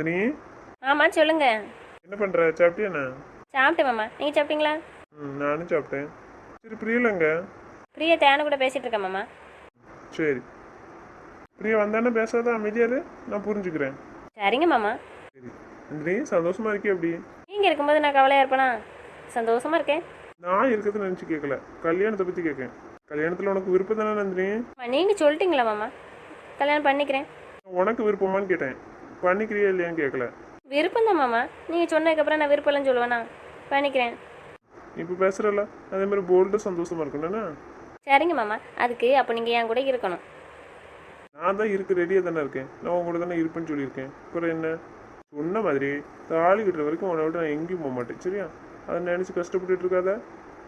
நந்தினி, ஆமாம் சொல்லுங்க. என்ன பண்ற? சாப்பிட்டியாண்ணா? சாப்பிட்டேன் மாமா, நீங்கள் சாப்பிட்டீங்களா? நானும் சாப்பிட்டேன். சரி, பிரியலங்க? பிரியா தேனை கூட பேசிகிட்டு இருக்கேன் மாமா. சரி, பிரியா வந்தானே பேசாத, அமைதியாரு. நான் புரிஞ்சுக்கிறேன். சரிங்க மாமா. சரி நந்தினி, சந்தோஷமா இருக்கே? எப்படி? நீங்கள் இருக்கும்போது நான் கவலையாக இருப்பேனா? சந்தோஷமாக இருக்கேன். நான் இருக்கிறத நினச்சி கேட்கல, கல்யாணத்தை பற்றி கேட்கேன். கல்யாணத்தில் உனக்கு விருப்பம் தானே நந்தினி? நீங்கள் சொல்லிட்டீங்களா மாமா? கல்யாணம் பண்ணிக்கிறேன். உனக்கு விருப்பமான்னு கேட்டேன், பண்ணிக்கிறியா இல்லையான்னு கேட்கல. விருப்பம் தான் மாமா. நீங்கள் சொன்னதுக்கப்புறம் நான் விருப்பம்லாம் சொல்லுவேண்ணா. பண்ணிக்கிறேன். இப்போ பேசுகிறல்ல, அதே மாதிரி போல்டு சந்தோஷமா இருக்கணும்னா? சரிங்க மாமா. அதுக்கு அப்போ நீங்கள் என் கூட இருக்கணும். நான் தான் இருக்க ரெடியாக தானே இருக்கேன். நான் உங்க கூட தானே இருப்பேன்னு சொல்லியிருக்கேன். அப்புறம் என்ன? சொன்ன மாதிரி தாலி கட்டுற வரைக்கும் உன்னை விட்டு நான் எங்கேயும் போக மாட்டேன், சரியா? அதை நினச்சி கஷ்டப்பட்டுட்டு இருக்காத.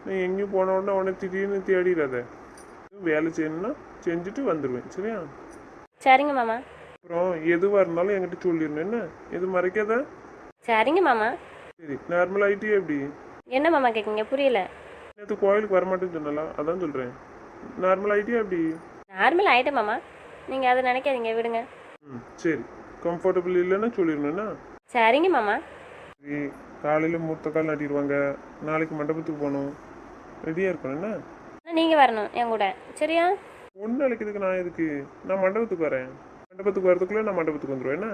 நீ எங்கேயும் போன உடனே உன்னை திடீர்னு தேடிடாத. வேலை செய்யணும்னா செஞ்சுட்டு வந்துடுவேன், சரியா? சரிங்க மாமா. அப்புறம் எதுவாக இருந்தாலும் என்கிட்ட சொல்லிடணும், என்ன? எதுவும் மறைக்காத. சரிங்க மாமா. சரி, நார்மல் ஆகிட்டே எப்படி? என்ன மாமா கேட்குங்க? புரியல. நேற்று கோயிலுக்கு வரமாட்டேன்னு சொன்னலாம், அதான் சொல்கிறேன். நார்மல் ஆகிட்டே எப்படி? நார்மல் ஆகிட்டேன் மாமா. நீங்கள் அதை நினைக்காதீங்க, விடுங்க. சரி, கம்ஃபர்டபுள் இல்லைன்னா சொல்லிடணும்னா? சரிங்க மாமா. சரி, காலையில் மூர்த்த கால் நட்டிடுவாங்க. நாளைக்கு மண்டபத்துக்கு போகணும், ரெடியாக இருக்கணும், என்ன? நீங்கள் வரணும் என் கூட, சரியா? ஒன்று அழைக்கிறதுக்கு நான் எதுக்கு? நான் மண்டபத்துக்கு வரேன். மண்டபத்துக்கு வரதுக்குள்ளே நான் மண்டபத்துக்கு வந்துடுவேன், என்ன?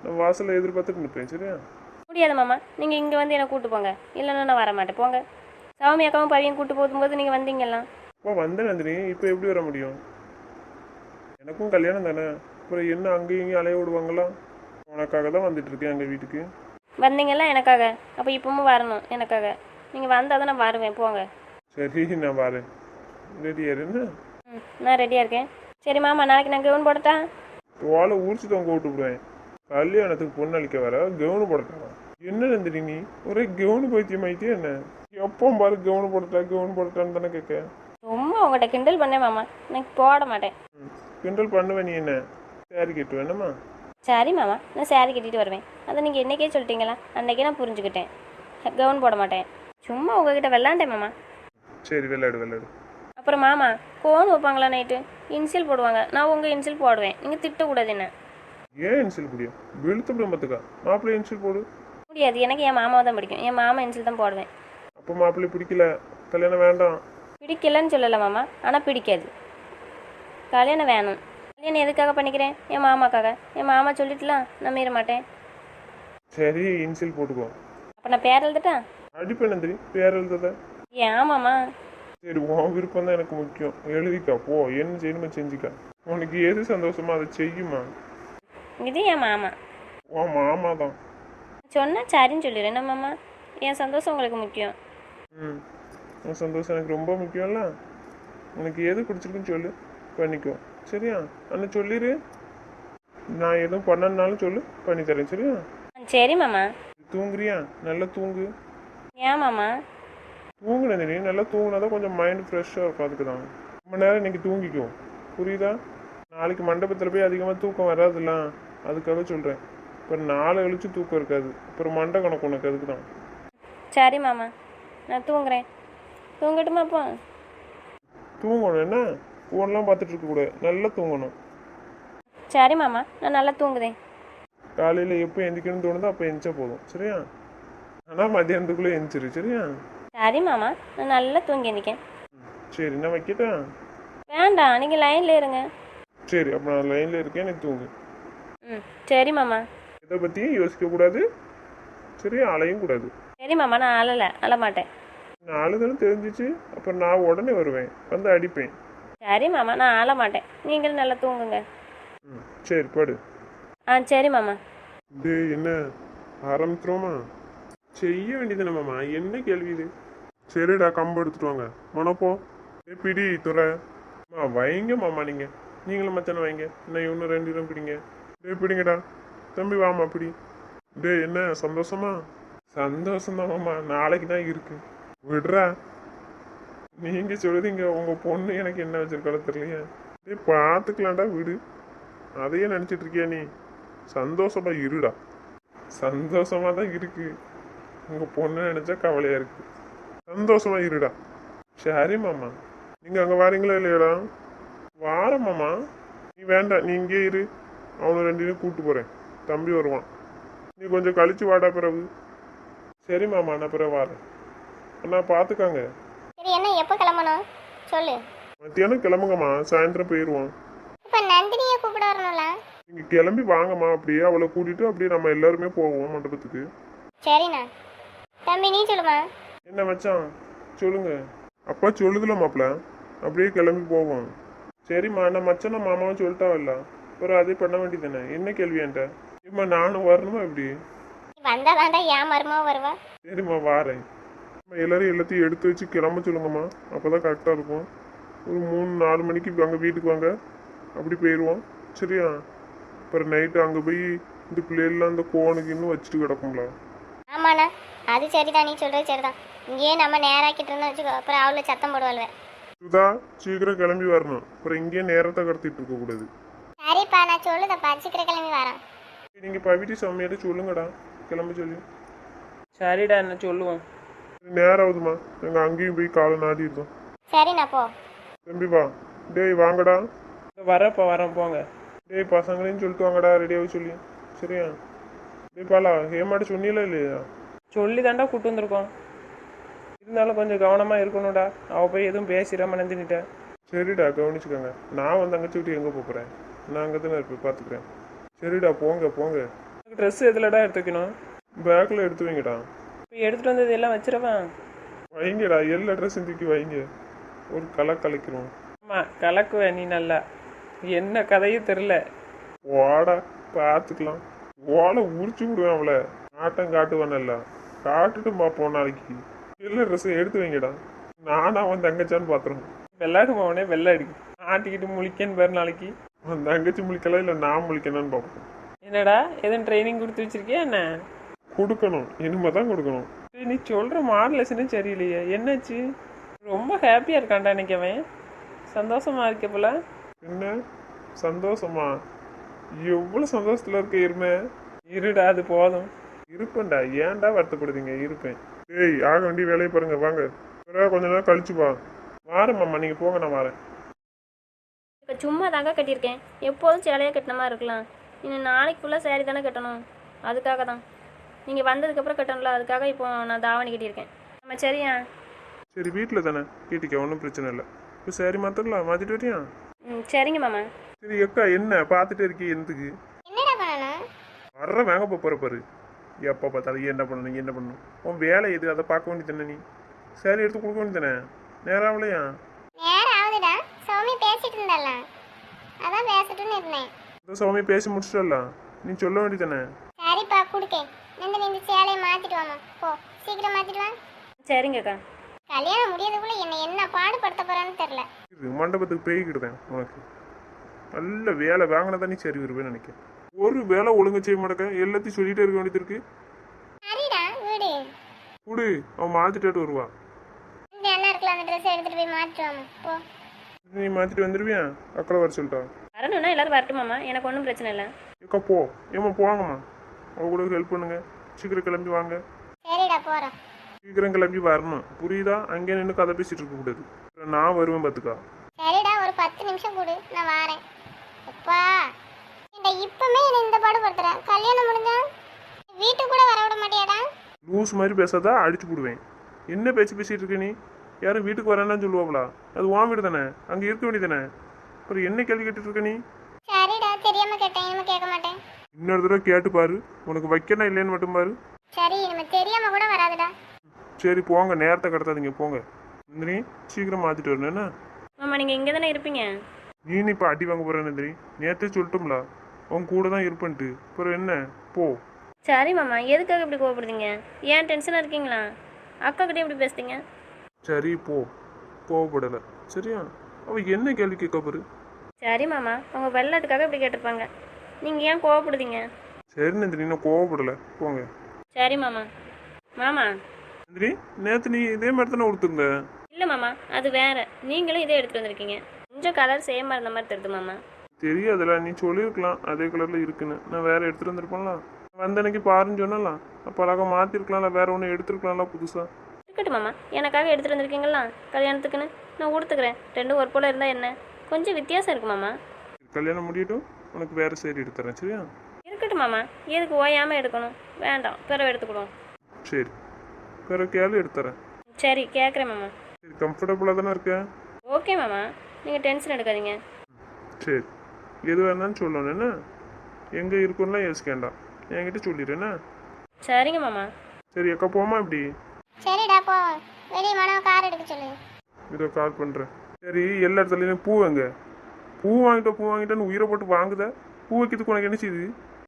நான் வாசலில் எதிர்பார்த்துட்டு நிற்பேன், சரியா? முடியாது மாமா. நீங்கள் இங்கே வந்து என்னை கூப்பிட்டு போங்க, இல்லைன்னா நான் வர மாட்டேன். போங்க. சௌமி அக்காவும் பையன் கூப்பிட்டு போகும்போது நீங்கள் வந்தீங்கல்லாம். இப்போ வந்தேன் நந்தினி, இப்போ எப்படி வர முடியும்? எனக்கும் கல்யாணம் தானே. அப்புறம் என்ன அங்கேயும் இங்கேயும் அலைய விடுவாங்களா? உனக்காக தான் வந்துட்டு இருக்கேன் எங்கள் வீட்டுக்கு. வந்தீங்களா எனக்காக? அப்போ இப்பவும் வரணும் எனக்காக. நீங்கள் வந்தால் தான் நான் வருவேன். போங்க. சரி, நான் வரேன். ரெடியாக என்ன? நான் ரெடியாக இருக்கேன். சரி மாமா, நாளைக்கு நான் கவுன் போடட்டா? ஓலை ஊறிச்சு தொங்க விட்டு விடுவேன். கல்யாணத்துக்கு பொண்ணு அளிக்க வர கவுனு போடட்டா? என்ன நந்தினி நீ ஒரே கவுனு பைத்தியம் ஆயிட்டே என்ன? எப்போ பாரு கவுனு போடட்டான்னு தானே கேட்க. ரொம்ப உங்கள்கிட்ட கிண்டல் பண்ணேன் மாமா. எனக்கு போட மாட்டேன். கிண்டல் பண்ணுவேன் நீ என்ன? சாரி கட்டு வேணுமா? சரி மாமா, நான் சாரி கட்டிட்டு வருவேன். அதை நீங்கள் என்னைக்கே சொல்லிட்டீங்களா? அன்றைக்கே நான் புரிஞ்சுக்கிட்டேன். கவுன் போட மாட்டேன். சும்மா உங்ககிட்ட விளாண்டேன் மாமா. சரி, விளையாடு. அப்புறம் மாமா, கோன் வைப்பாங்களா நைட்டு? இன்சியல் போடுவாங்க. நான் உங்கள் இன்சியல் போடுவேன். நீங்கள் திட்டக்கூடாது என்ன? ஏன் இன்சில் முடியும்? வெளுத்து பார்த்துக்கா. மாப்பிள்ளை இன்சில் போடு. முடியாது. எனக்கு என் மாமாவை தான் பிடிக்கும். என் மாமா இன்சியல் தான் போடுவேன். அப்போ மாப்பிள்ளை பிடிக்கல, கல்யாணம் வேண்டாம். பிடிக்கலன்னு சொல்லலை மாமா, ஆனால் பிடிக்காது. கல்யாணம் வேணும். கல்யாணம் எதுக்காக பண்ணிக்கிறேன்? என் மாமாக்காக. என் மாமா சொல்லிட்டுலாம் நான் மீற மாட்டேன். சரி, இன்சில் போட்டுக்கோ. அப்போ நான் பேர் எழுதட்டா? அடிப்பேன் நந்திரி, பேர் எழுதாத. ஏன் மாமா? சரி, உன் விருப்பம் தான் எனக்கு முக்கியம். எழுதிக்கா, போ. என்ன செய்யணுமோ செஞ்சுக்கா. உனக்கு எது சந்தோஷமா அதை செய்யுமா. இது என் மாமா. உன் மாமா தான் சொன்னால் சரின்னு சொல்லிடுறேன். என்ன மாமா? என் சந்தோஷம் உங்களுக்கு முக்கியம். உன் சந்தோஷம் எனக்கு ரொம்ப முக்கியம்ல. உனக்கு எது பிடிச்சிருக்குன்னு சொல்லு, பண்ணிக்கோ, சரியா? ஆனால் சொல்லிடு, நான் எதுவும் பண்ணனாலும் சொல்லு, பண்ணித்தரேன், சரியா? சரி மாமா. தூங்குறியா? நல்லா தூங்கு. ஏன் மாமா? தூங்குன நீ நல்லா தூங்குனாதான் கொஞ்சம் மைண்ட் ஃப்ரெஷ்ஷாக இருக்கும். அதுக்கு தான் ரொம்ப நேரம் இன்னைக்கு தூங்கிக்கும், புரியுதா? நாளைக்கு மண்டபத்தில் போய் அதிகமாக தூக்கம் வராதுல்ல, அதுக்காக சொல்கிறேன். அப்புறம் நாளை கழிச்சு தூக்கம் இருக்காது, அப்புறம் மண்டை கணக்கு உனக்கு. அதுக்கு தான். சரி மாமா, நான் தூங்குறேன். தூங்கட்டுமா அப்போ? தூங்கணும், என்ன ஃபோன்லாம் பார்த்துட்டு இருக்கக்கூடாது, நல்லா தூங்கணும். சரி மாமா, நான் நல்லா தூங்குதேன். காலையில் எப்போ எந்திக்கணும்னு தோணுதோ அப்போ எந்திரிச்சா போதும், சரியா? ஆனால் மத்தியானத்துக்குள்ளே எந்திரிச்சிரு, சரியா? சரி மாமா, நான் நல்லா தூங்கி எந்திக்கேன். சரி, நான் வைக்கிட்டா? வேண்டாம், நீங்கள் லைனில் இருங்க. சரி, அப்போ நான் லைனில் இருக்கேன், நீ தூங்கு. சரி மாமா. இதை பற்றியும் யோசிக்கக்கூடாது, சரியா? அலையும் கூடாது. சரி மாமா, நான் அழமாட்டேன். நான் அழுதாலும் தெரிஞ்சிச்சு, அப்புறம் நான் உடனே வருவேன், வந்து அடிப்பேன். சரி மாமா, நான் அழமாட்டேன். நீங்களும் நல்லா தூங்குங்க. சரி, படு. சரி மாமா. என்ன ஆரம்பிக்கிறோமா? செய்ய வேண்டியது மாமா, என்ன கேள்வி இது? சரிடா, கம்பு எடுத்துட்டு வாங்க. மனப்போ பிடி துறை வைங்க மாமா. நீங்களும் மச்சான வைங்க. இன்னும் இன்னும் 2 இடம் பிடிங்க. பிடிங்கடா தம்பி, வாமா பிடி. என்ன சந்தோஷமா? சந்தோஷம்தான் மாமா, நாளைக்கு தான் இருக்கு. விடுறா, நீங்க சொல்லுதீங்க உங்க பொண்ணு எனக்கு என்ன வச்சிருக்காலும் தெரியலையா? பார்த்துக்கலாம்டா, விடு. அதையே நினைச்சிட்டு இருக்கியா நீ? சந்தோஷமா இருடா. சந்தோஷமா தான் இருக்கு. உங்க பொண்ணு நினைச்சா கவலையா இருக்கு. சந்தோஷமா இருடா. சரி மாமா, நீங்க அங்க வாரீங்களா இல்லையாடா? வாரம் மாமா. நீ வேண்டாம், நீ இங்கே இரு. அவனை 2 கூப்பிட்டு போறேன். தம்பி வருவான். நீ கொஞ்சம் கழிச்சு வாடா பிறகு. சரி மாமா, நான் பிறகு வரேன். அண்ணா பார்த்துக்காங்க. சரி, என்ன எப்போ கிளம்பணும் சொல்லு. மத்தியானம் கிளம்புங்கம்மா, சாயந்தரம் போயிடுவோம். இப்போ நந்தினியை கூப்பிட வரணும்ல. நீங்கள் கிளம்பி வாங்கம்மா, அப்படியே அவளை கூட்டிட்டு அப்படியே நம்ம எல்லாருமே போவோம் மண்டபத்துக்கு. சரிண்ணா. தம்பி நீ சொல்லுமா. என்ன மச்சான் சொல்லுங்க. அப்பா சொல்லுதுல மாப்பிள்ள, அப்படியே கிளம்பி போவோம். சரிம்மா, நான் மச்சான மாமாவும் சொல்லிட்டாவில்ல, அப்புறம் அதே பண்ண வேண்டியதானே. என்ன கேள்வி என்கிட்ட? இம்மா நானும் வரணுமா எப்படி? வந்தாதாண்டா ஏன் மருமாவும் வருவா. சரிம்மா வாரேன். எல்லாரும் எல்லாத்தையும் எடுத்து வச்சு கிளம்ப சொல்லுங்கம்மா, அப்போ தான் கரெக்டாக இருக்கும். ஒரு 3-4 மணிக்கு அங்கே வீட்டுக்கு வாங்க, அப்படி போயிடுவோம். சரியா? அப்புறம் நைட்டு அங்கே போய் இந்த பிள்ளைகள்லாம் அந்த கோனுக்கு இன்னும் வச்சுட்டு கிடக்கும்ல. ஆமாண்ணா, அது சரிதான், நீ சொல்கிறது சரிதான். இங்கேயே நம்ம நேராக்கிட்டு இருந்தோம் வச்சுக்கோ, அப்புறம் அவளை சத்தம் போடுவாள்வே. சுதா சீக்கிரம் கிளம்பி வரணும், அப்புறம் இங்கேயே நேரத்தை கடத்திட்டு இருக்கக்கூடாது. சரிப்பா, நான் சொல்லுதப்பா, சீக்கிரம் கிளம்பி வரேன். நீங்கள் பவிட்டி சமையல்ட்ட சொல்லுங்கடா, கிளம்ப சொல்லி. சரிடா, என்ன சொல்லுவோம். நேரம் ஆகுதுமா, நாங்கள் அங்கேயும் போய் காலை நாடி இருக்கோம். சரிண்ணா போ. தம்பி வா. டேய் வாங்கடா. வரப்போ வரேன் போங்க. டேய் பசங்களையும் சொல்லிட்டு வாங்கடா, ரெடியாக சொல்லி. சரியா? டேய் பாலா, ஹேமாட்ட சொன்னீங்களா இல்லையா? சொல்லி தாண்டா கூட்டு வந்திருக்கோம். இருந்தாலும் கொஞ்சம் கவனமாக இருக்கணும்டா. அவள் போய் எதுவும் பேசிடாம நந்தினிட்டேன். சரிடா, கவனிச்சுக்கோங்க. நான் வந்து தங்கச்சி விட்டு எங்கே போகிறேன்? நான் அங்கே தானே இருப்பேன், பார்த்துக்கிறேன். சரிடா, போங்க போங்க. ட்ரெஸ் எதுலடா எடுத்து வைக்கணும்? பேக்கில் எடுத்து வைங்கடா. இப்போ எடுத்துகிட்டு வந்தது எல்லாம் வச்சிருவேன். வைங்கடா, எல்லா ட்ரெஸ்ஸும் தூக்கி வைங்க. ஒரு கலக்கிறோம். ஆமாம், கலக்குவேன் நீ நல்லா. என்ன கதையும் தெரில. ஓடா பார்த்துக்கலாம். ஓலை உரிச்சு விடுவேன் அவளை. ஆட்டம் காட்டுவானல்ல, காட்டுட்டு பார்ப்போம் நாளைக்கு. எல்லா ட்ரெஸ்ஸும் எடுத்து வைங்கடா. நானா அவன் தங்கச்சான்னு பார்த்துருவோம். வெள்ளாடுமாவனே வெள்ளை அடிக்கும். ஆட்டிக்கிட்டு முழிக்கன்னு பேர் நாளைக்கு. அவன் தங்கச்சி முழிக்கலாம், இல்லை நான் முழிக்கணும்னு பார்ப்போம். என்னடா எதுவும் ட்ரைனிங் கொடுத்து வச்சிருக்கியா என்ன? கொடுக்கணும், இனிமே தான் கொடுக்கணும். சரி, நீ சொல்கிற மாடலேஷனே சரியில்லையே, என்னாச்சு? ரொம்ப ஹாப்பியாக இருக்கான்டா இன்னைக்கு அவன். சந்தோஷமா இருக்க போல. என்ன சந்தோஷமா? எவ்வளோ சந்தோஷத்தில் இருக்க இருமே. இருடா, அது போதும். இருப்பேன்டா, ஏன்டா வருத்தப்படுறீங்க? இருப்பேன். ஏய் ஆக வேண்டிய வேலையை பாருங்க, வாங்க. கொஞ்ச நேரம் கழிச்சு வா. வாரேன் மாமா, நீங்கள் போங்க, நான் வரேன். இப்போ சும்மா தாங்க கட்டியிருக்கேன். எப்போதும் சேலையாக கட்டின மாதிரி இருக்கலாம். இன்னும் நாளைக்கு ஃபுல்லாக சேரீ தானே கட்டணும். அதுக்காக தான் நீங்கள் வந்ததுக்கப்புறம் கட்டணும்ல, அதுக்காக இப்போ நான் தாவணி கட்டியிருக்கேன். நம்ம சரியா? சரி, வீட்டில் தானே கேட்டிக்க, ஒன்றும் பிரச்சனை இல்லை. இப்போ சரி மாத்திரலாம், மாற்றிட்டு வரியா? ம் சரிங்க மாமா. சரி அக்கா, என்ன பார்த்துட்டே இருக்கீ? எந்துக்கு என்னடா பண்ணணும்? வர்ற வேங்க போகிற பாரு. எப்போ பார்த்தாலும் என்ன பண்ணணும் என்ன பண்ணணும். உன் வேலை எது, அதை பார்க்க வேண்டியது தானே. நீ சரி எடுத்து கொடுக்க வேண்டியது தானே. நேரம் ஆகலையா? நேரம் ஆகுதுடா, சௌமி பேசிட்டு இருந்தால, அதான் பேசட்டுன்னு இருந்தேன். இந்த சௌமி பேசி முடிச்சிட்டல, நீ சொல்ல வேண்டியது தானே. சரிப்பா, கொடுக்கேன். நந்தினி இந்த சேலையை மாற்றிட்டு வாமா, போ சீக்கிரம் மாற்றிட்டு வா. சரிங்கக்கா. கல்யாணம் முடியறதுக்குள்ள என்ன பாடுபடுத்த போறான்னு தெரியல. இது மண்டபத்துக்கு போய்கிட்டுதேன். உனக்கு நல்ல வேலை வாங்கினதான் நீ சரி வருவேன்னு நினைக்கிறேன். ஒரு வேலை ஒழுங்கு செய்ய மாட்டேக்க, எல்லாத்தையும் சொல்லிட்டே இருக்க வேண்டியது இருக்கு. சரிடா, வீடு குடு, அவன் மாற்றிட்டு வருவா. இந்த என்ன இருக்கலாம், அந்த ட்ரெஸ் எடுத்துட்டு போய் மாற்றிட்டு வாமா, போ. நீ மாற்றிட்டு வந்துடுவியா? அக்கறை வர சொல்லிட்டா. வரணும்னா எல்லாரும் வரட்டும் மாமா, எனக்கு ஒன்றும் பிரச்சனை இல்லை. ஏக்கா போ. ஏம்மா போவாங்கம்மா, அவ கூட ஹெல்ப் பண்ணுங்க. சீக்கிரம் கிளம்பி வாங்க. சரிடா, போறோம். சீக்கிரம் கிளம்பி வரணும், புரியுதா? அங்கே நின்று கதை பேசிட்டு இருக்க கூடாது. நான் வருவேன் பார்த்துக்கா. சரிடா, ஒரு 10 நிமிஷம் கொடு, நான் வாரேன். அப்பா இந்த இப்பமே என்ன இந்த பாடுபடுத்துற, கல்யாணம் முடிஞ்சா வீட்டுக்கு கூட வர விட மாட்டியாடா? லூஸ் மாதிரி பேசாதா, அடிச்சு போடுவேன். என்ன பேச்சு பேசிட்டு இருக்க நீ? யாரும் வீட்டுக்கு வரேன்னு சொல்லுவாங்களா? அது உன் வீடு தானே, அங்கே இருக்க வேண்டியதானே. அப்புறம் என்ன கேள்வி கேட்டுட்டு இருக்க நீ? சரிடா, தெரியாம கேட்டேன், இனிமே கேட்க மாட்டேன். இன்னொரு தடவை கேட்டு பாரு, உனக்கு வைக்கணும் இல்லைன்னு மட்டும் பாரு. சரி, இனிமே தெரியாம கூட வராதுடா. சரி போங்க, நேரத்தை கடத்தாதீங்க, போங்க. நந்தினி சீக்கிரம் மாற்றிட்டு வரணும். என்ன மாமா நீங்கள் இங்கே தானே இருப்பீங்க? நீ இப்போ அடி வாங்க போற நந்தினி? நேற்றே சொல்லிட்டோம்ல, அவன் கூட தான் இருப்பேன்ட்டு. அப்புறம் என்ன, போ. சரி மாமா, எதுக்காக இப்படி கோவப்படுறீங்க? ஏன் டென்ஷனாக இருக்கீங்களா? அக்கா கிட்டே இப்படி பேசுறீங்க? சரி போ, கோவப்படலை. சரியா? அவள் என்ன கேள்வி கேட்க பாரு. சரி மாமா, அவங்க வெள்ளாட்டுக்காக இப்படி கேட்டிருப்பாங்க. நீங்கள் ஏன் கோவப்படுதீங்க? சரி நந்தினி, நான் கோவப்படலை, போங்க. சரி மாமா. மாமா நந்தினி, நேற்று நீ இதே மாதிரி தானே கொடுத்துருந்த? இல்லை மாமா, அது வேற. நீங்களும் இதே எடுத்துகிட்டு வந்திருக்கீங்க. கொஞ்சம் கலர் சேமாக இருந்த மாதிரி தெரியுது மாமா. தெரியாதுல, நீ சொல்லியிருக்கலாம் அதே கலரில் இருக்குன்னு. நான் வேற எடுத்துகிட்டு வந்திருப்பேன்ல. வந்த அன்னைக்கு பாருன்னு சொன்னலாம், அப்போ அழகாக மாற்றிருக்கலாம்ல, வேற ஒன்று எடுத்துருக்கலாம்ல புதுசாக. இருக்கட்டும் மாமா, எனக்காக எடுத்துகிட்டு வந்திருக்கீங்களா கல்யாணத்துக்குன்னு? நான் கொடுத்துக்கிறேன். ரெண்டும் ஒரு போல் இருந்தால் என்ன? கொஞ்சம் வித்தியாசம் இருக்கு மாமா. கல்யாணம் முடியட்டும், உனக்கு வேற சேரி எடுத்துறேன். சரியா? இருக்கட்டும் மாமா, எதுக்கு ஓயாமல் எடுக்கணும்? வேண்டாம், பிறகு எடுத்துக்கிடுவோம். சரி பிற கேளு எடுத்துறேன். சரி, கேட்குறேன் மாமா. சரி கம்ஃபர்டபுளாக தானே இருக்கேன்? ஓகே மாமா, நீங்கள் டென்ஷன் எடுக்காதீங்க. சரி எது வேணாலும் சொல்லணும் என்ன? எங்கே இருக்குன்னா யோசிக்கேண்டா, என்கிட்ட சொல்லிடுறேன்னா. சரிங்க மாமா. சரி அக்கா போமா இப்படி? சரிடா போ, வெளியே மனோ கார் எடுக்க சொல்லு. இதோ கால் பண்ணுறேன். சரி எல்லா இடத்துலையும் பூ எங்க? பூ வாங்கிட்டேன்னு உயிரை போட்டு வாங்குத. பூ வைக்கிறதுக்கு உனக்கு என்ன செய்யுது?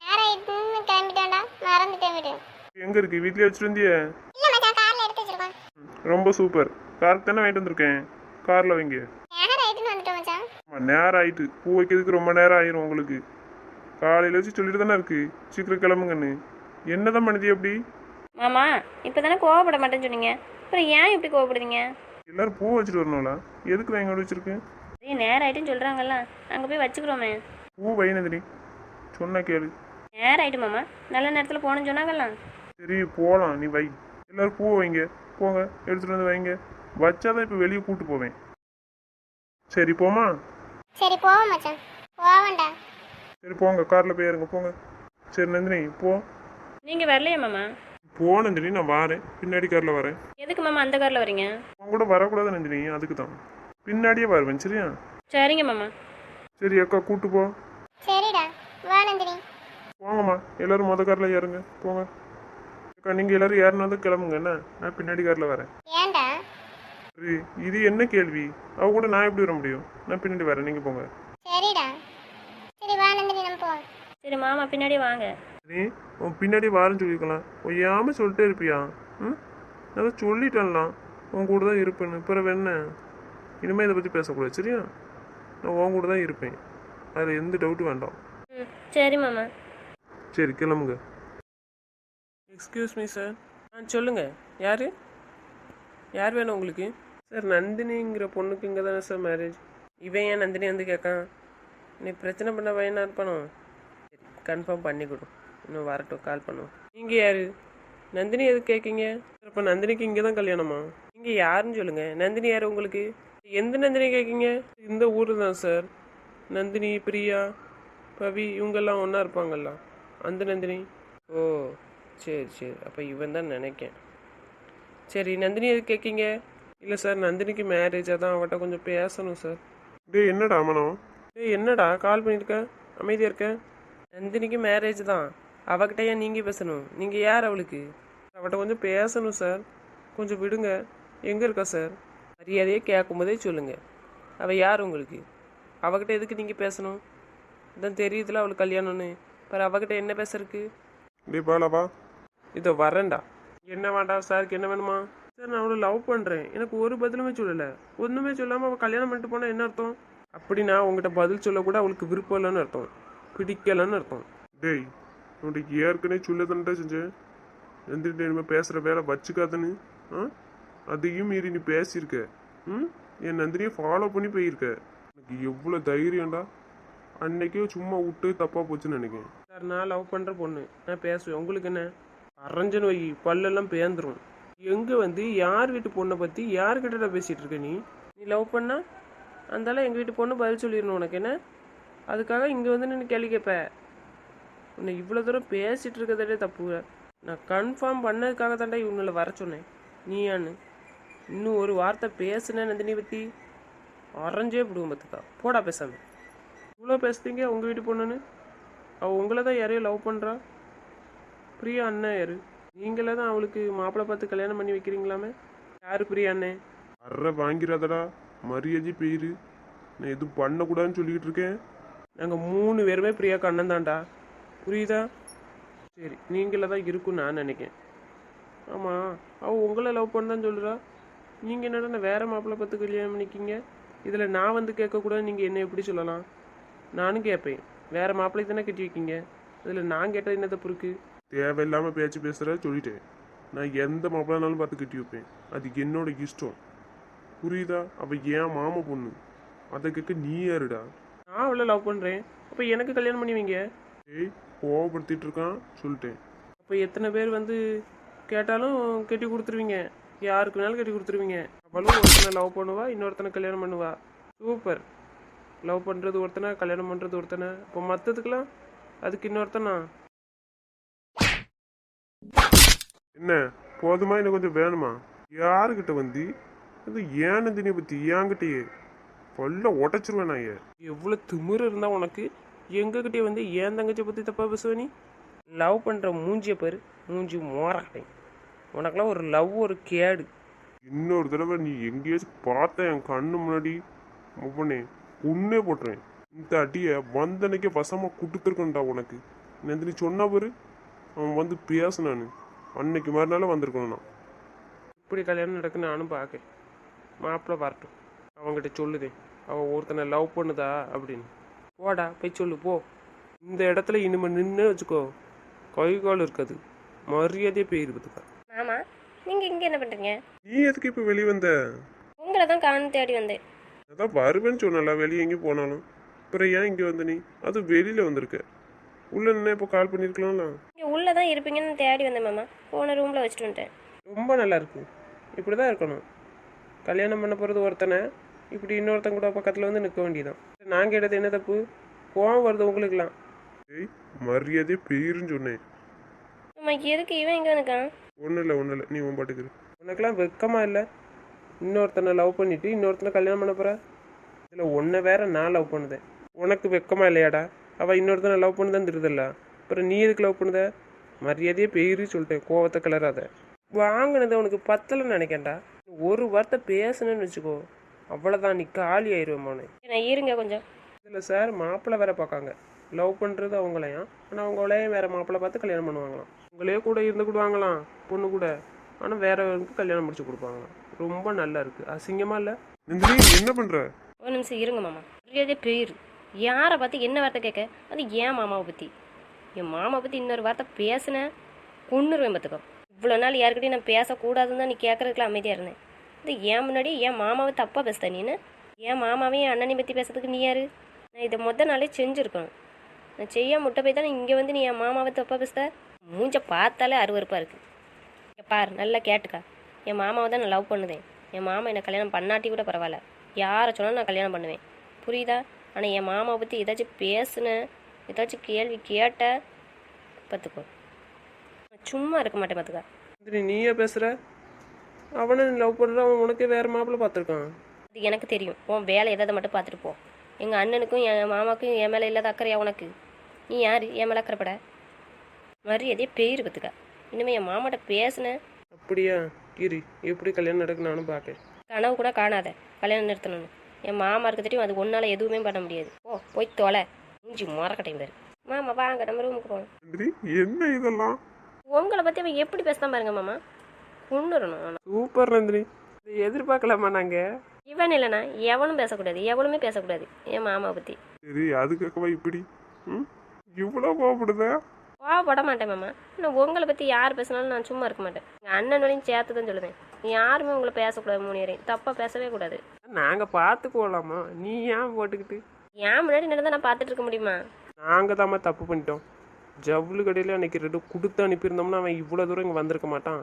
நேரம் ஆயிட்டுன்னு கிளம்பிட்டேன்டா, மறந்துட்டேன் வீடு. எங்கே இருக்கு? வீட்லயே வச்சுட்டு வந்தியே? இல்லை மச்சான், காரில் எடுத்து வச்சிருக்கோம். ரொம்ப சூப்பர். காருக்கு தானே வாங்கிட்டு வந்திருக்கேன், காரில் வைங்க. நேரம் ஆயிட்டுன்னு வந்துட்டோம் மச்சான். நேரம் ஆயிட்டு, பூ வைக்கிறதுக்கு ரொம்ப நேரம் ஆயிரும் உங்களுக்கு. காலையில் வச்சு சொல்லிட்டு தானே இருக்கு சீக்கிரம் கிளம்புங்கன்னு. என்னதான் பண்ணுது அப்படி? மாமா, இப்போ தானே கோவப்பட மாட்டேன்னு சொன்னீங்க, அப்புறம் ஏன் இப்படி கோவப்படுறீங்க? எல்லாரும் பூ வச்சுட்டு வரணும்ல, எதுக்கு வாங்கி வச்சிருக்கு? அதே நேரம் ஆயிட்டுன்னு சொல்கிறாங்கல்ல, அங்கே போய் வச்சுக்கிறோமே. பூ வைனதினி சொன்ன கேளு. நேரம் ஆயிட்டு மாமா, நல்ல நேரத்தில் போகணும்னு சொன்னாங்கல்ல. சரி போகலாம், நீ வை. எல்லாரும் பூ வைங்க, போங்க எடுத்துட்டு வந்து வைங்க. வச்சாதான் இப்போ வெளியே கூட்டு போவேன். சரி போமா? சரி போவோம் மச்சான், போவேன்டா. சரி போங்க, காரில் போய் ஏறுங்க போங்க. சரி நந்தினி போ. நீங்கள் வரலையா மாமா? போ நந்தினி, நான் வரேன், பின்னாடி காரில் வரேன். எதுக்கு மாமா அந்த காரில் வரீங்க? உன் கூட வரக்கூடாது நந்தினி, அதுக்கு தான் பின்னாடியே வருவேன். சரியா? சரிங்க மாமா. சரி அக்கா கூட்டு போ. சரிடா, வா நந்தினி. போங்கம்மா எல்லாரும் மொதல் காரில் ஏறுங்க போங்க. அக்கா நீங்கள் எல்லாரும் ஏறினா வந்து கிளம்புங்க என்ன, நான் பின்னாடி காரில் வரேன். ஏன்டா? சரி இது என்ன கேள்வி? அவ கூட நான் எப்படி வர முடியும்? நான் பின்னாடி வரேன், நீங்கள் போங்க. சரிடா. சரி வா நந்தினி, நம்ம போவோம். சரி மாமா, பின்னாடி வாங்க. நீ உன் பின்னாடி வாரேன்னு சொல்லியிருக்கலாம், ஒய்யாமல் சொல்லிட்டே இருப்பியா? ம், நான் தான் சொல்லிட்டேன்லாம் உன் கூட தான் இருப்பேன்னு. பிறகு என்ன? இனிமேல் இதை பற்றி பேசக்கூடாது சரியா? நான் உன் கூட தான் இருப்பேன், அதில் எந்த டவுட்டும் வேண்டாம். ம், சரி மாமா. சரி கிளம்புங்க. Excuse me sir. சொல்லுங்கள், யார் யார் வேணும் உங்களுக்கு? சார் நந்தினிங்கிற பொண்ணுக்கு இங்கே தானே சார் மேரேஜ். இவன் ஏன் நந்தினி வந்து கேட்கான்? நீ பிரச்சனை பண்ண பையனா இருப்பானோ? சரி கன்ஃபார்ம் பண்ணி கொடு, இன்னும் வரட்டும், கால் பண்ணுவோம். நீங்கள் யார்? நந்தினி எதுக்கு கேட்கீங்க? இப்போ நந்தினிக்கு இங்கே தான் கல்யாணமா? நீங்கள் யாருன்னு சொல்லுங்கள். நந்தினி யார் உங்களுக்கு? எந்த நந்தினி கேட்கீங்க? இந்த ஊர் தான் சார். நந்தினி, பிரியா, பவி இவங்கெல்லாம் ஒன்றா இருப்பாங்கல்ல, அந்த நந்தினி. ஓ சரி சரி, அப்போ இவன் தான் நினைக்கேன். சரி நந்தினி எதுக்கு கேட்கீங்க? இல்லை சார் நந்தினிக்கு மேரேஜ், அதான் அவட்ட கொஞ்சம் பேசணும் சார். டேய் என்னடா மனம்? டேய் என்னடா கால் பண்ணியிருக்க, அமைதியாக இருக்க? நந்தினிக்கு மேரேஜ் தான், அவகிட்ட ஏன் நீங்கள் பேசணும்? நீங்கள் யார் அவளுக்கு? அவட்ட கொஞ்சம் பேசணும் சார், கொஞ்சம் விடுங்க. எங்கே இருக்கா சார்? மரியாதையே கேட்கும்போதே சொல்லுங்கள். அவள் யார் உங்களுக்கு? அவகிட்ட எதுக்கு நீங்கள் பேசணும்? இதான் தெரியுதுல அவளுக்கு கல்யாணம்னு, பாரு அவகிட்ட என்ன பேசுறதுக்கு? டேய் பாலாவா. இதோ வரேன்டா. என்ன வேண்டாம் சாருக்கு என்ன வேணுமா? சார் நான் அவளை லவ் பண்ணுறேன், எனக்கு ஒரு பதிலுமே சொல்லலை. ஒன்றுமே சொல்லாமல் அவள் கல்யாணம் பண்ணிட்டு போனால் என்ன அர்த்தம்? அப்படின்னா உங்கள்கிட்ட பதில் சொல்லக்கூட அவளுக்கு விருப்பம் இல்லைன்னு அர்த்தம், பிடிக்கலன்னு அர்த்தம். டேய் உன்னைக்கு ஏற்கனவே சொல்லதான்டா செஞ்சேன், எந்திரிட்டு இனிமேல் பேசுகிற வேலை வச்சுக்காதன்னு. ஆ அதையும் மீறி நீ பேசியிருக்க. ம், என் நந்தினியை ஃபாலோ பண்ணி போயிருக்க. எனக்கு எவ்வளோ தைரியம்டா. அன்னைக்கே சும்மா விட்டு தப்பாக போச்சுன்னு நினைக்கிறேன். சார் நான் லவ் பண்ணுற பொண்ணு, நான் பேசுவேன். உங்களுக்கு என்ன அரைஞ்சன்னு வை, பல்லெல்லாம் பேந்துரும். எங்கே வந்து யார் வீட்டு பொண்ணை பற்றி யார்கிட்ட பேசிகிட்டு இருக்க நீ? நீ லவ் பண்ணா அந்தால எங்கள் வீட்டு பொண்ணு பதில் சொல்லிடணும் உனக்கு என்ன? அதுக்காக இங்கே வந்து நின்று கேள்வி கேட்ப? உன்னை இவ்வளோ தூரம் பேசிகிட்டு இருக்கிறதே தப்பு. நான் கன்ஃபார்ம் பண்ணதுக்காக தாண்டா இவங்களை வர சொன்னேன். நீயான்னு இன்னும் ஒரு வார்த்தை பேசுனேன் நந்தினி பற்றி அரைஞ்சே விடுவோம் பார்த்துக்கா. போடா பேசாமல். இவ்வளோ பேசுறீங்க உங்கள் வீட்டு பொண்ணுன்னு. அவள் உங்களை தான் யாரையோ லவ் பண்ணுறா. பிரியா அண்ணன் யார்? நீங்களே தான் அவளுக்கு மாப்பிள்ளை பார்த்து கல்யாணம் பண்ணி வைக்கிறீங்களாமே. யார் பிரியா அண்ணன்? அற வாங்கிறாதடா, மரியாதை போயிரு. நான் எதுவும் பண்ணக்கூடாதுன்னு சொல்லிக்கிட்டு இருக்கேன். நாங்கள் 3 பேருமே பிரியாக்கு அண்ணன் தான்டா, புரியுதா? சரி நீங்களே தான் இருக்குன்னு நான் நினைக்கிறேன். ஆமாம் அவள் உங்களை லவ் பண்ணதான்னு சொல்கிறா. நீங்கள் என்னடா வேறு மாப்பிள்ளை பார்த்து கல்யாணம் பண்ணிக்கிங்க? இதில் நான் வந்து கேட்கக்கூடாது, நீங்கள் என்ன எப்படி சொல்லலாம்? நானும் கேட்பேன், வேறு மாப்பிள்ளை தானே கட்டி வைக்கிங்க, இதில் நான் கேட்டது என்ன தப்பு இருக்குது? தேவையில்லாமல் பேச்சு பேசுகிற சொல்லிட்டேன். நான் எந்த மாப்பிள்ளைனாலும் பார்த்து கட்டி வைப்பேன், அது என்னோட இஷ்டம், புரியுதா? அவள் ஏன் மாமா பொண்ணு, அதை கேட்க நீ யாருடா? நான் அவளை லவ் பண்ணுறேன், அப்போ எனக்கு கல்யாணம் பண்ணி வைங்க. ஏய் கோவப்படுத்திட்டு இருக்கான் சொல்லிட்டேன். அப்போ எத்தனை பேர் வந்து கேட்டாலும் கட்டி கொடுத்துருவீங்க, யாருக்கு வேணாலும் கட்டி கொடுத்துருவீங்க. அவளும் ஒருத்தனை லவ் பண்ணுவா, இன்னொருத்தனை கல்யாணம் பண்ணுவா. சூப்பர். லவ் பண்ணுறது ஒருத்தனை, கல்யாணம் பண்ணுறது ஒருத்தனை. இப்போ மற்றதுக்கெல்லாம் அதுக்கு இன்னொருத்தனா? என்ன போதுமா இன்னும் கொஞ்சம் வேணுமா? யாருக்கிட்ட வந்து அது ஏன் நந்தினியை பத்தி ஏன்கிட்டயே பல்ல உடச்சிருவேன் நான் ஏன். எவ்வளோ திமிரு இருந்தா உனக்கு எங்ககிட்டே வந்து ஏன் தங்கச்சியை பற்றி தப்பாக பேசுவ நீ? லவ் பண்ணுற மூஞ்சியை பாரு, மூஞ்சி மோராட்டேன். உனக்கெல்லாம் ஒரு லவ் ஒரு கேடு. இன்னொரு தடவை நீ எங்கேயாச்சும் பார்த்த என் கண்ணு முன்னாடி ஒவ்வொன்னே உன்னே போட்டுறேன். இந்த அடியை வந்தனைக்கே வசமா கொடுத்துருக்கேன்டா உனக்கு. நந்தினி சொன்னா பாரு, அவன் வந்து பேசினான்னு அன்னைக்கு மறுநாள் வந்திருக்கணும் நான். இப்படி கல்யாணம் நடக்குன்னு நானும் பார்க்கேன். மாப்பிள்ளை வரட்டும், அவங்ககிட்ட சொல்லுதேன் அவன் ஒருத்தனை லவ் பண்ணுதா அப்படின்னு. போடா போய் சொல்லு போ. இந்த இடத்துல இனிமேல் நின்று வச்சுக்கோ, கை கால் இருக்காது, மரியாதையே போயிருக்குதுக்கா. மாமா நீங்கள் இங்கே என்ன பண்ணுறீங்க? நீ எதுக்கு இப்போ வெளியே வந்த? உங்களை தான் காணும் தேடி வந்தேன். அதான் வருவேன்னு சொன்னல, வெளியே எங்கேயும் போனாலும். அப்புறம் ஏன் இங்கே வந்த நீ? அது வெளியில் வந்திருக்க. உள்ள நின்று இப்போ கால் பண்ணியிருக்கலாம்ல. இங்கே உள்ளே தான் இருப்பீங்கன்னு தேடி வந்தேன் மாமா. போன ரூமில் வச்சுட்டு வந்துட்டேன். ரொம்ப நல்லா இருக்கு, இப்படி தான் இருக்கணும். கல்யாணம் பண்ண போகிறது ஒருத்தனை, இப்படி இன்னொருத்தன் கூட பக்கத்தில் வந்து நிற்க வேண்டியதான். நான் கேட்டது என்ன தப்பு? கோவம் வருது உங்களுக்குலாம். ஏய், மரியாதையே பெயிருன்னு சொன்னேன். மாமா எதுக்கு இவன் இங்கே இருக்கான்? ஒன்றும் இல்லை, நீ உன் பாட்டுக்கு இரு. உனக்கெல்லாம் வெக்கமா இல்லை? இன்னொருத்தனை லவ் பண்ணிட்டு இன்னொருத்தனை கல்யாணம் பண்ண போற. இதில் ஒன்றை வேற நான் லவ் பண்ணுதேன். உனக்கு வெக்கமா இல்லையாடா? அவள் இன்னொருத்தனை லவ் பண்ணுதான் தெரியுதில்ல, அப்புறம் நீ எதுக்கு லவ் பண்ணுத? மரியாதையே பெயிரு சொல்லிட்டேன், கோவத்தை கிளறாத. வாங்கினது உனக்கு பத்தலைன்னு நினைக்கேன்டா. ஒரு வார்த்தை பேசணுன்னு வச்சுக்கோ, அவ்வளோதான், நீ காலி ஆயிடுவேன் மோனே. நான் இருங்க கொஞ்சம். இதில் சார் மாப்பிள்ளை வேற பார்க்காங்க. லவ் பண்ணுறது அவங்களையும், ஆனால் அவங்களையும் வேற மாப்பிள்ளை பார்த்து கல்யாணம் பண்ணுவாங்களாம். உங்களே கூட இருந்து கொடுவாங்களாம் பொண்ணு கூட, ஆனால் வேறவருக்கு கல்யாணம் முடிச்சு கொடுப்பாங்களாம். ரொம்ப நல்லா இருக்குது, அசிங்கமாக இல்லை? நந்தினி என்ன பண்ணுற? ஒரு நிமிஷம் இருங்க மாமா. மரியாதை பேர் யாரை பார்த்து என்ன வார்த்தை கேட்க? அது ஏன் மாமாவை பற்றி. என் மாமாவை பற்றி இன்னொரு வார்த்தை பேசினேன் கொன்னுருவேன் பார்த்துக்கோ. இவ்வளோ நாள் யாருக்கிட்டையும் நான் பேசக்கூடாதுன்னு தான் நீ கேட்குறதுக்குலாம் அமைதியாக இருந்தேன். இது ஏன் முன்னாடி என் மாமாவை தப்பாக பேசுத நீன்னு? என் மாமாவையும் அண்ணனை பற்றி பேசுறதுக்கு நீ யார்? நான் இதை மொதல் நாளே செஞ்சுருக்கணும். நான் செய்ய முட்டை போய் தான் இங்கே வந்து நீ என் மாமாவை தப்பாக பேசுத. மூஞ்ச பார்த்தாலே அருவருப்பாக இருக்குது. பார் நல்லா கேட்டுக்கா, என் மாமாவை தான் நான் லவ் பண்ணுதேன். என் மாமா என்னை கல்யாணம் பண்ணாட்டி கூட பரவாயில்ல, யாரை சொன்னாலும் நான் கல்யாணம் பண்ணுவேன், புரியுதா? ஆனால் என் மாமாவை பற்றி ஏதாச்சும் பேசுனேன், ஏதாச்சும் கேள்வி கேட்ட பார்த்துக்கோ, நான் சும்மா இருக்க மாட்டேன் பார்த்துக்கா. சரி, நீயே பேசுகிற? அவனை நீ லவ் பண்ணுற, அவன் உனக்கே வேறு மாப்பிள்ளை பார்த்துருக்கான். அது எனக்கு தெரியும். உன் வேலை எதாவது மட்டும் பார்த்துட்டு போ. எங்கள் அண்ணனுக்கும் என் மாமாவுக்கும் என் மேலே இல்லாத அக்கறையா உனக்கு? நீ யார் என் மேலே அக்கறைப்பட? மரியாதையே பேர் பார்த்துக்கா. இனிமேல் என் மாமாட்ட பேசுனேன். அப்படியா? இரு, எப்படி கல்யாணம் நடக்கு நானும் பார்க்கேன். கனவு கூட காணாத கல்யாணம் நிறுத்தணும்னு. என் மாமா இருக்க தெரியும், அது ஒன்றால் எதுவுமே பண்ண முடியாது. ஓ போய் தொலை, மூஞ்சி மொறக்கட்டையும் பேர். மாமா வாங்க நம்ம ரூமுக்கு போகணும். நந்தினி என்ன இதெல்லாம்? உங்களை பற்றி அவன் எப்படி பேசுதான் பாருங்க மாமா, கொண்டுறணும். சூப்பர் நந்தினி, இதை எதிர்பார்க்கலாமா நாங்கள்? இவன் இல்லைண்ணா எவனும் பேசக்கூடாது, எவனுமே பேசக்கூடாது என் மாமாவை பற்றி. சரி, அதுக்காகவா இப்படி இவ்வளோ கோவப்படுத? கோவப்பட மாட்டேன் மாமா. இன்னும் உங்களை பற்றி யார் பேசினாலும் நான் சும்மா இருக்க மாட்டேன். எங்கள் அண்ணனோடையும் சேர்த்து தான் சொல்லுவேன். யாருமே உங்களை பேசக்கூடாது, மூணியரையும் தப்பாக பேசவே கூடாது. நாங்கள் பார்த்துக்குவோலாமா, நீ ஏன் போட்டுக்கிட்டு? ஏன் முன்னாடி நடந்தால் நான் பார்த்துட்டு இருக்க முடியுமா? நாங்கள் தாம்மா தப்பு பண்ணிட்டோம். ஜவுளு கடையில் அன்றைக்கி 2 கொடுத்து அனுப்பியிருந்தோம்னா அவன் இவ்வளோ தூரம் இங்கே வந்திருக்க மாட்டான்,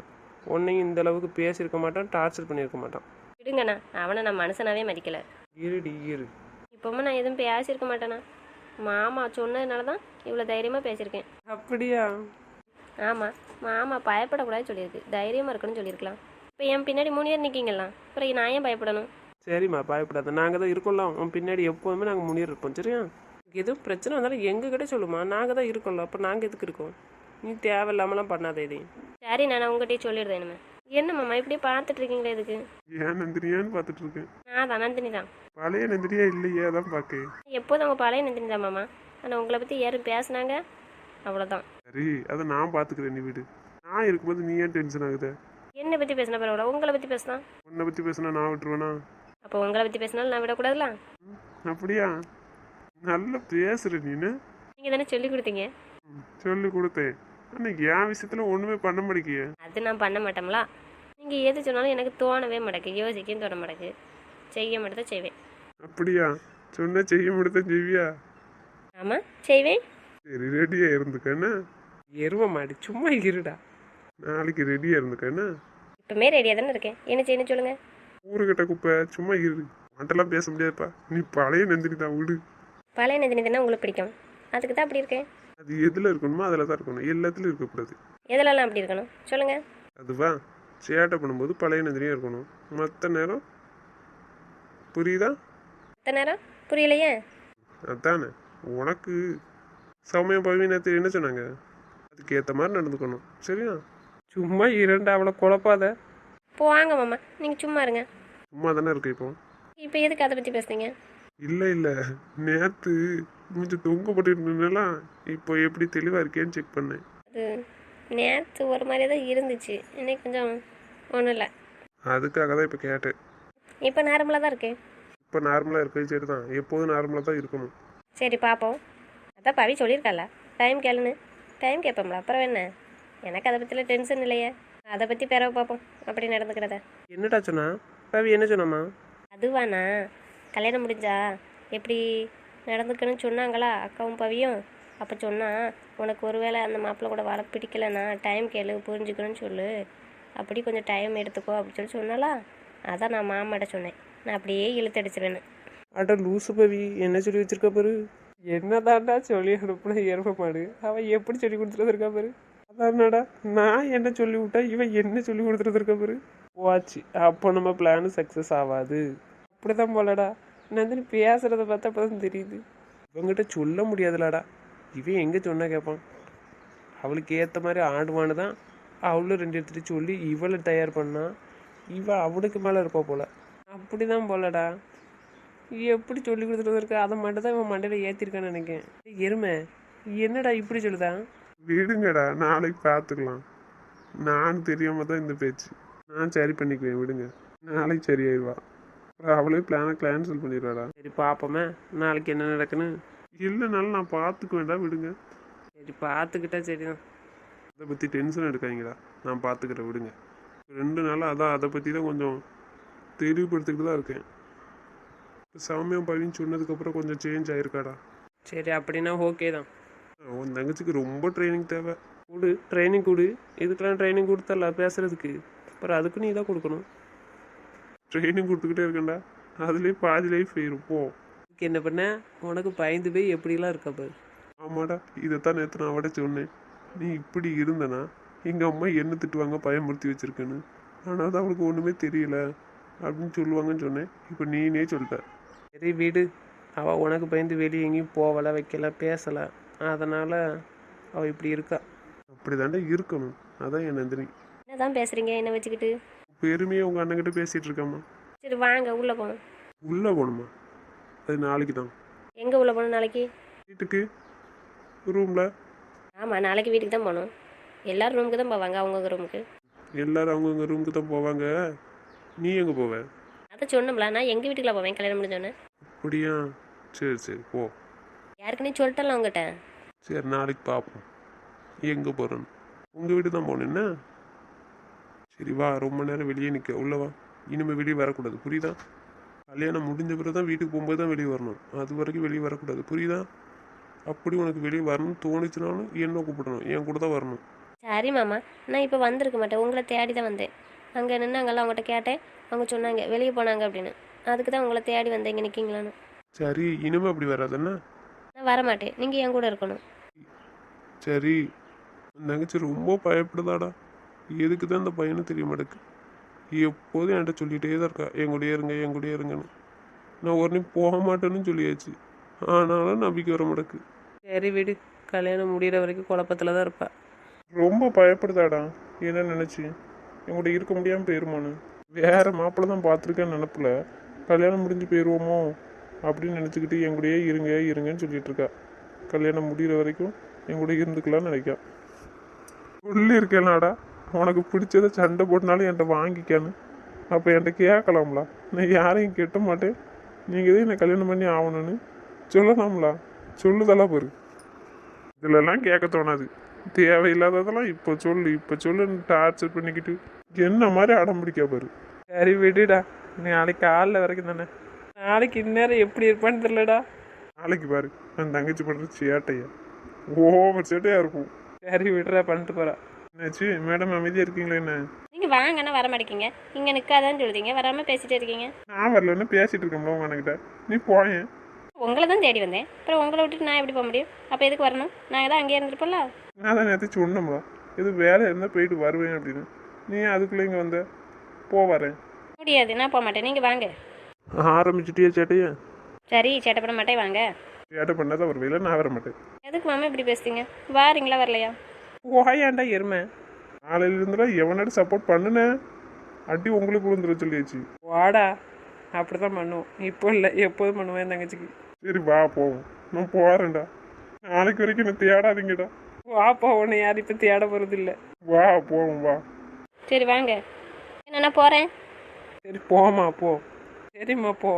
உன்னையும் இந்த அளவுக்கு பேசியிருக்க மாட்டான், டார்ச்சர் பண்ணியிருக்க மாட்டான். விடுங்கண்ணா, அவனை நான் மனுஷனாவே மதிக்கலை. இருடி இரு. இப்போவும் நான் எதுவும் பேசியிருக்க மாட்டேண்ணா. மாமா சொன்னதுனால தான் இவ்வளோ தைரியமாக பேசியிருக்கேன். அப்படியா? ஆமாம், மாமா பயப்படக்கூடாதுன்னு சொல்லியிருக்கு, தைரியமாக இருக்குன்னு சொல்லியிருக்கலாம். இப்போ என் பின்னாடி 3 பேர் நிற்கிங்களா, அப்புறம் நான் ஏன் பயப்படணும்? சரிம்மா, பயப்படாத, நாங்கள் தான் இருக்கோம்ல உன் பின்னாடி, எப்போதுமே நாங்கள் முன்னேறி இருப்போம். சரியா? எதுவும் பிரச்சனை வந்தாலும் எங்ககிட்ட சொல்லுமா, நாங்கள் தான் இருக்கோம்ல, அப்போ நாங்கள் எதுக்கு இருக்கோம்? நீ தேவையில்லாமலாம் பண்ணாத இதையும். சரி, நான் உங்கள்கிட்டயே சொல்லிடுறேன் இனிமே. என்ன மாமா இப்படி பார்த்துட்டு இருக்கீங்களே எதுக்கு? ஏன் நந்தினியான்னு பார்த்துட்டு இருக்கேன். நான் தான் நந்தினி தான். பழைய நந்தினியா இல்லையே, அதான் பார்க்க. எப்போதும் அவங்க பழைய நந்தினி தான் மாமா. ஆனால் உங்களை பற்றி யாரும் பேசுனாங்க, அவ்வளோதான். சரி, அதை நான் பார்த்துக்கிறேன், நீ வீடு. நான் இருக்கும்போது நீ ஏன் டென்ஷன் ஆகுத? என்னை பற்றி பேசின பரவாயில்ல, உங்களை பற்றி பேசலாம். உன்னை பற்றி பேசினா நான் விட்டுருவேனா? அப்போ உங்களை பற்றி பேசினாலும் நான் விடக்கூடாதுல? அப்படியா? நல்லா பேசுற நீனு. நீங்கள் தானே சொல்லி கொடுத்தீங்க. சொல்லி கொடுத்தேன், ஆனால் என் விஷயத்துல ஒன்றுமே பண்ண மாட்டேங்கிய. அது நான் பண்ண மாட்டோம்ல. நீங்கள் எது சொன்னாலும் எனக்கு தோணவே மாட்டேக்கு, யோசிக்கவும் தோண மாட்டேக்கு, செய்ய மட்டும் தான் செய்வேன். அப்படியா? சொன்ன செய்ய முடித்தான் செய்வியா? ஆமாம் செய்வேன். சரி, ரெடியா இருந்துக்கண்ணா. எருவ மாடி, சும்மா இருடா. நாளைக்கு ரெடியா இருந்துக்கண்ணா. இப்போமே ரெடியாக தானே இருக்கேன், என்ன செய்யணும் சொல்லுங்கள். ஊருக்கிட்ட குப்பை, சும்மா இரு. மண்டெல்லாம் பேச முடியாதுப்பா, நீ பழைய நந்தினி தான், விடு. பழைய நந்தினி தானே உங்களுக்கு பிடிக்கும், அதுக்கு தான் அப்படி இருக்கேன். அது எதில் இருக்கணுமோ அதில் தான் இருக்கணும், எல்லாத்துலையும் இருக்கக்கூடாது. எதுலலாம் அப்படி இருக்கணும் சொல்லுங்கள். அதுவா சேட்டை பண்ணும்போது பழைய நந்தினியாக இருக்கணும், மற்ற நேரம் புரியுதா? எத்தனை நேரம் புரியலையே. அதானே உனக்கு. சௌமியா பவி நேற்று என்ன சொன்னாங்க? அதுக்கு ஏற்ற மாதிரி நடந்துக்கணும், சரியா? சும்மா இரண்டு அவளை குழப்பாத. போவாங்க மாமா, நீங்கள் சும்மா இருங்க. சும்மா தானே இருக்கு இப்போ. இப்போ எதுக்கு அதை பற்றி பேசுறீங்க? இல்லை இல்லை, நேற்று கொஞ்சம் தொங்கப்பட்டு இருந்ததுனாலாம் இப்போ எப்படி தெளிவாக இருக்கேன்னு செக் பண்ணேன். அது நேற்று ஒரு மாதிரியே தான் இருந்துச்சு, இன்னைக்கு கொஞ்சம் ஒன்றும் இல்லை. அதுக்காக தான் இப்போ கேட்டேன். இப்போ நார்மலாக தான் இருக்கு. இப்போ நார்மலாக இருக்கு, சரி தான், எப்போதும் நார்மலாக தான் இருக்கணும். சரி பார்ப்போம். அதான் பவி சொல்லியிருக்கால டைம் கேளுன்னு. டைம் கேட்போம்ல, அப்புறம் என்ன? எனக்கு அதை பற்றிலாம் டென்ஷன் இல்லையே. அதை பற்றி பிறகு பார்ப்போம் அப்படி நடந்துக்கிறத. என்னடா சொன்னா பவி? என்ன சொன்னாமா? அதுவாண்ணா, கல்யாணம் முடிஞ்சா எப்படி நடந்துக்கணும்னு சொன்னாங்களா அக்காவும் பவியும். அப்போ சொன்னா, உனக்கு ஒருவேளை அந்த மாப்பிள்ளை கூட வாழ பிடிக்கலன்னா டைம் கேளு, புரிஞ்சுக்கணும்னு சொல்லு, அப்படி கொஞ்சம் டைம் எடுத்துக்கோ அப்படி சொல்லி சொன்னாலா. அதான் நான் மாமாட்ட சொன்னேன், நான் அப்படியே இழுத்தடிச்சிருவேன்னு. அட லூசு பவி, என்ன சொல்லி வச்சிருக்க பாரு. என்னதான்டா சொல்லி அனுப்புன எருமை மாடு, அவன் எப்படி சொல்லி கொடுத்துருக்கா பாரு. அதான்டா நான் என்ன சொல்லி விட்டா இவன் என்ன சொல்லி கொடுத்துருக்கா பாரு. வாட்சி அப்போ நம்ம பிளானு சக்ஸஸ் ஆகாது. அப்படிதான் போலடா. நந்தினி பேசுறத பார்த்தா அப்பதான் தெரியுது. இவங்கிட்ட சொல்ல முடியாதுலடா, இவன் எங்கே சொன்னா கேட்பான். அவளுக்கு ஏற்ற மாதிரி ஆடுவான்னு தான் அவளும் ரெண்டு எடுத்துட்டு சொல்லி இவளை தயார் பண்ணா. இவள் அவனுக்கு மேலே இருப்பா போல. அப்படி தான் போலடா. எப்படி சொல்லி கொடுத்துட்டு இருக்கு, அதை மட்டும் தான் இவன் மண்டையில் ஏற்றிருக்கான்னு நினைக்கேன். எருமை என்னடா இப்படி சொல்லுதான்? விடுங்கடா, நாளைக்கு பார்த்துக்கலாம். நான் தெரியாம தான் இந்த பேச்சு. நான் சரி பண்ணிக்குவேன், விடுங்க. நாளைக்கு சரியாயிடுவா. அப்புறம் அவளே பிளானை கேன்சல் பண்ணிடுவாடா. சரி பார்ப்போமே நாளைக்கு என்ன நடக்குன்னு. இல்லைனாலும் நான் பார்த்துக்குவேன்டா, விடுங்க. சரி பார்த்துக்கிட்டா சரிதான். அதை பற்றி டென்ஷன் எடுக்காதீங்கடா, நான் பார்த்துக்கிறேன், விடுங்க. 2 நாளாக அதான் அதை பற்றி தான் கொஞ்சம் தெளிவுபடுத்திக்கிட்டு தான் இருக்கேன். இப்போ சௌமியா பவின்னு சொன்னதுக்கப்புறம் கொஞ்சம் சேஞ்ச் ஆயிருக்காடா. சரி அப்படின்னா ஓகே தான். உன் தங்கச்சிக்கு ரொம்ப ட்ரைனிங் தேவை. கொடு, ட்ரைனிங் கொடு. இதுக்கெல்லாம் ட்ரைனிங் கொடுத்தல பேசுறதுக்கு, அப்புறம் அதுக்கு நீ தான் கொடுக்கணும். ட்ரைனிங் கொடுத்துக்கிட்டே இருக்கேன்டா, அதுலேயே பாதி லைஃப் போயிருப்போம். இதுக்கு என்ன பண்ண, உனக்கு பயந்து போய் எப்படிலாம் இருக்க பாரு. ஆமாடா, இதைத்தான் நேற்று நான் அவட சொன்னேன். நீ இப்படி இருந்தனா எங்கள் அம்மா என்ன திட்டுவாங்க, பயமுறுத்தி வச்சிருக்கேன்னு. ஆனால் அது அவளுக்கு ஒன்றுமே தெரியல அப்படின்னு சொல்லுவாங்கன்னு சொன்னேன். இப்போ நீனே சொல்லிட்ட. சரி வீடு, அவள் உனக்கு பயந்து வெளியே எங்கேயும் போகலை, வைக்கல, பேசலை, அதனால் அவள் இப்படி இருக்கா. அப்படி தாண்டா இருக்கணும். அதான் என் நந்தினி. என்ன தான் பேசுகிறீங்க என்னை வச்சுக்கிட்டு? பெருமையாக உங்கள் அண்ணன்கிட்ட பேசிகிட்டு இருக்காம்மா. சரி வாங்க உள்ளே போகணும். உள்ளே போகணுமா? அது நாளைக்கு தான். எங்கே உள்ளே போகணும் நாளைக்கு? வீட்டுக்கு, ரூமில். ஆமாம் நாளைக்கு வீட்டுக்கு தான் போகணும். எல்லோரும் ரூமுக்கு தான் போவாங்க, அவங்கவுங்க ரூமுக்கு. எல்லாரும் அவங்கவுங்க ரூமுக்கு தான் போவாங்க. நீ எங்கே போவ? அதை சொன்னோம்ல, நான் எங்கள் வீட்டுக்குள்ள போவேன் கல்யாணம் முடிஞ்சோன்னே. அப்படியா? சரி சரி போ. யாருக்குன்னே சொல்லிட்டலாம் உங்ககிட்ட. சரி நாளைக்கு பார்ப்போம் எங்கே போகிறோன்னு. உங்கள் வீடு தான் போகணும் என்ன? சரி வா, ரொம்ப நேரம் வெளியே நிற்க, உள்ள வா. இனிமேல் வெளியே வரக்கூடாது, புரியுதா? கல்யாணம் முடிஞ்ச பிறகு தான் வீட்டுக்கு போகும்போது தான் வெளியே வரணும், அது வரைக்கும் வெளியே வரக்கூடாது, புரியுதா? அப்படி உனக்கு வெளியே வரணும்னு தோணுச்சுனாலும் என்ன கூப்பிடணும், என் கூட தான் வரணும். சரி மாமா, நான் இப்போ வந்திருக்க மாட்டேன், உங்களை தேடி தான் வந்தேன். அங்கே நின்னாங்கல்ல, அவங்ககிட்ட கேட்டேன், அவங்க சொன்னாங்க வெளியே போனாங்க அப்படின்னு. அதுக்கு தான் உங்களை தேடி வந்தேன், இங்கே நிற்கிங்களான்னு. சரி இனிமேல் அப்படி வராதுன்னா? நான் வரமாட்டேன், நீங்கள் என் கூட இருக்கணும். சரி. அந்த தங்கச்சி ரொம்ப பயப்படுதாடா. எதுக்கு தான் இந்த பையனும் தெரிய மாட்டேக்கு. எப்போதும் என்கிட்ட சொல்லிகிட்டே தான் இருக்கா, என் கூடயே இருங்க என் கூடயே இருங்கன்னு. நான் உடனே போக மாட்டேன்னு சொல்லியாச்சு, ஆனாலும் நம்பிக்கை வர மாட்டேக்கு. சரி வீடு, கல்யாணம் முடிகிற வரைக்கும் குழப்பத்தில் தான் இருப்பா. ரொம்ப பயப்படுதாடா. என்ன நினச்சி என் கூட இருக்க முடியாமல் போயிருமான்னு. வேற மாப்பிள்ளை தான் பார்த்துருக்கேன்னு நினப்பில் கல்யாணம் முடிஞ்சு போயிடுவோமோ அப்படின்னு நினச்சிக்கிட்டு என் கூடயே இருங்க இருங்கன்னு சொல்லிட்டு இருக்கா. கல்யாணம் முடிகிற வரைக்கும் என் கூட இருந்துக்கலாம்னு நினைக்கா. சொல்லி இருக்கேனாடா, உனக்கு பிடிச்சத சண்டை போட்டனாலும் என்கிட்ட வாங்கிக்கான்னு. அப்போ என்கிட்ட கேட்கலாம்ல, நான் யாரையும் கெட்ட மாட்டேன், நீங்கள் தான் என்னை கல்யாணம் பண்ணி ஆகணும்னு சொல்லலாம்ல. சொல்லுதெல்லாம் பாரு, இதிலெல்லாம் கேட்க தோணாது. தேவையில்லாததெல்லாம் இப்போ சொல்லுன்னு டார்ச்சர் பண்ணிக்கிட்டு என்ன மாதிரி அடம் பிடிக்க பாரு. சரி விடுடா, நாளைக்கு காலைல வரைக்கும் தானே. நாளைக்கு இந்நேரம் எப்படி இருப்பான்னு தெரியலடா. நாளைக்கு பாரு அந்த தங்கச்சி பண்ணுற சேட்டையா, ஓவர் சேட்டையாக இருக்கும். சரி விடுறா, பண்ணிட்டு போகிறா. என்னாச்சு மேடம், அமைதியாக இருக்கீங்களா? என்ன நீங்கள் வாங்கன்னா வர மாட்டேங்கிங்க, இங்கே நிற்காதான்னு சொல்லுதீங்க, வராமல் பேசிகிட்டே இருக்கீங்க. நான் வரலன்னு பேசிகிட்டு இருக்கோம்ல உங்க அண்ணன்கிட்ட, நீ போயேன். உங்களை தான் தேடி வந்தேன், அப்புறம் உங்களை விட்டுட்டு நான் எப்படி போக முடியும்? அப்போ எதுக்கு வரணும்? நாங்கள் தான் அங்கேயே இருந்திருப்போம்ல. நான் தான் நேற்று சொன்னோம்ல, எது வேலை இருந்தால் போயிட்டு வருவேன் அப்படின்னு. நீ அதுக்குள்ளே இங்கே வந்த போ வரேன். முடியாது, நான் போக மாட்டேன், நீங்கள் வாங்க. ஆரம்பிச்சிட்டியே சேட்டையா? சரி, சேட்டை பண்ண மாட்டேன், வாங்க. சேட்டை பண்ணாதான் வருவேல, நான் வர மாட்டேன். எதுக்கு மாமா இப்படி பேசுறீங்க? வாரீங்களா வரலையா? ஓயாண்டா எருமை. நாளையில இருந்துலாம் எவனாடி சப்போர்ட் பண்ணுனேன் அடி உங்களுக்கு விழுந்துட சொல்லியாச்சு. வாடா, அப்படி தான் பண்ணுவோம். இப்போ இல்லை, எப்போதும் பண்ணுவேன் என் தங்கச்சிக்கு. சரி வா போவோம். நான் போறேன்டா. நாளைக்கு வரைக்கும் என்ன தேடாதீங்கடா. வாப்பா, உன்னை யாரும் இப்போ தேட போகிறது இல்லை. வா போவோம் வா. சரி வாங்க. நான் போகிறேன். சரி போமா போ. சரிம்மா போ.